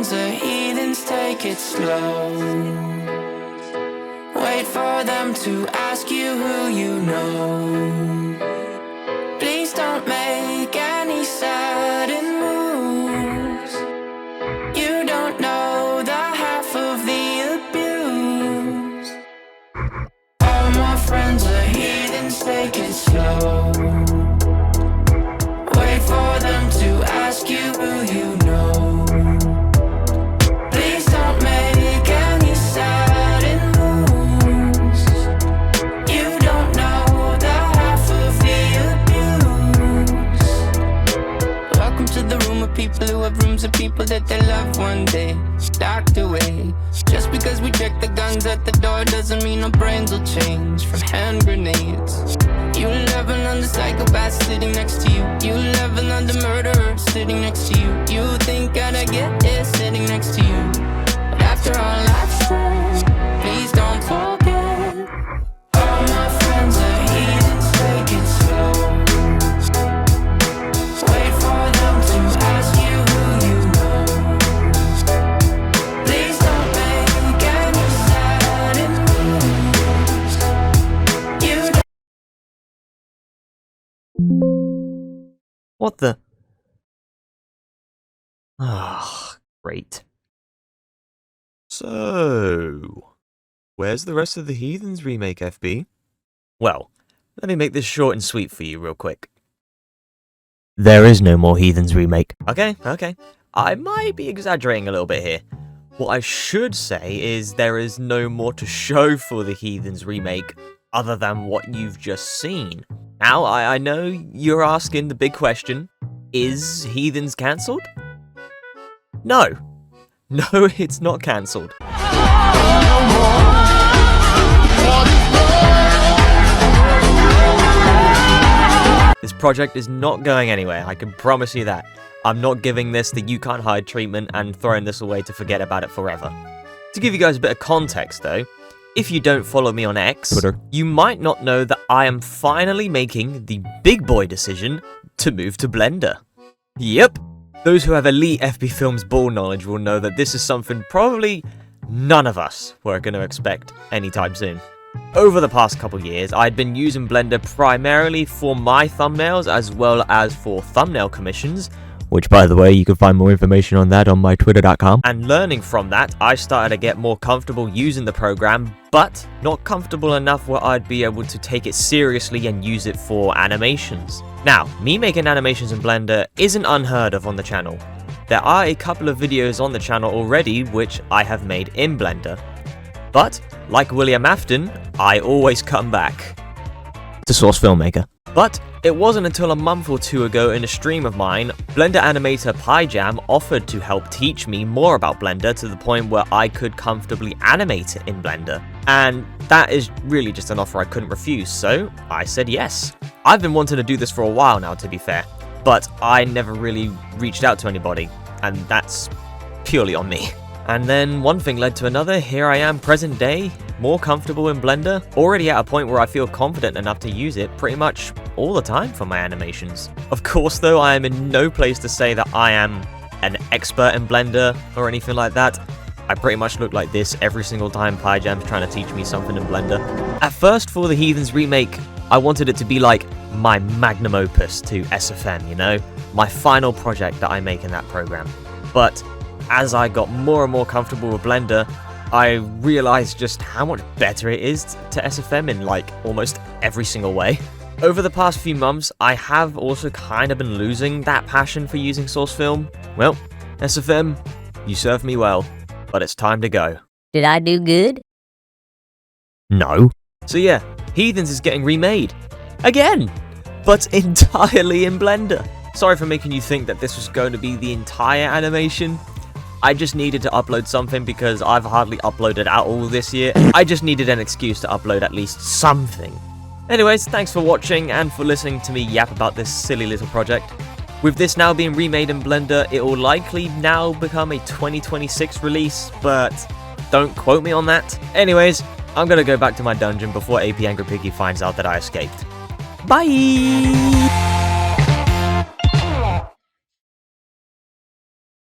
friends are heathens, take it slow. Wait for them to ask you who you know. Please don't make any sudden moves. You don't know the half of the abuse. All my friends are heathens, take it slow. Wait for them to ask you who you know. Please don't make any sudden moves. You don't know the half of the abuse. Welcome to the room of people who have rooms of people that they love one day locked away. Just because we check the guns at the door doesn't mean our brains will change from hand grenades. You love another psychopath sitting next to you. You love another murderer sitting next to you. You think I'd get it sitting next to you. But after all I've said, please don't forget. All my friends are heathens, take it slow. Wait for them to ask you who you know. Please don't make any sudden moves. You What the? Ah, great. So, where's the rest of the Heathens Remake, FB? Well, let me make this short and sweet for you real quick. There is no more Heathens Remake. Okay. I might be exaggerating a little bit here. What I should say is there is no more to show for the Heathens Remake other than what you've just seen. Now, I know you're asking the big question, is Heathens cancelled? No, it's not cancelled. This project is not going anywhere, I can promise you that. I'm not giving this the you can't hide treatment and throwing this away to forget about it forever. To give you guys a bit of context though, if you don't follow me on X, Twitter, you might not know that I am finally making the big boy decision to move to Blender. Yep, those who have elite FB Films ball knowledge will know that this is something probably none of us were going to expect anytime soon. Over the past couple years, I'd been using Blender primarily for my thumbnails as well as for thumbnail commissions, which, by the way, you can find more information on that on my twitter.com. And learning from that, I started to get more comfortable using the program, but not comfortable enough where I'd be able to take it seriously and use it for animations. Now, me making animations in Blender isn't unheard of on the channel. There are a couple of videos on the channel already which I have made in Blender. But, like William Afton, I always come back to Source Filmmaker. But it wasn't until a month or two ago in a stream of mine, Blender animator PyJam offered to help teach me more about Blender to the point where I could comfortably animate in Blender. And that is really just an offer I couldn't refuse, so I said yes. I've been wanting to do this for a while now, to be fair, but I never really reached out to anybody, and that's purely on me. And then one thing led to another, here I am present day, more comfortable in Blender, already at a point where I feel confident enough to use it pretty much all the time for my animations. Of course though, I am in no place to say that I am an expert in Blender or anything like that. I pretty much look like this every single time PyJam's trying to teach me something in Blender. At first, for the Heathens Remake, I wanted it to be like my magnum opus to SFM, you know? My final project that I make in that program. But as I got more and more comfortable with Blender, I realized just how much better it is to SFM in like almost every single way. Over the past few months, I have also kind of been losing that passion for using source film. Well, SFM, you served me well, but it's time to go. Did I do good? No. So yeah, Heathens is getting remade. Again! But entirely in Blender. Sorry for making you think that this was going to be the entire animation. I just needed to upload something because I've hardly uploaded at all this year. I just needed an excuse to upload at least something. Anyways, thanks for watching and for listening to me yap about this silly little project. With this now being remade in Blender, it will likely now become a 2026 release, but don't quote me on that. Anyways, I'm gonna go back to my dungeon before AP Angry Piggy finds out that I escaped. Bye!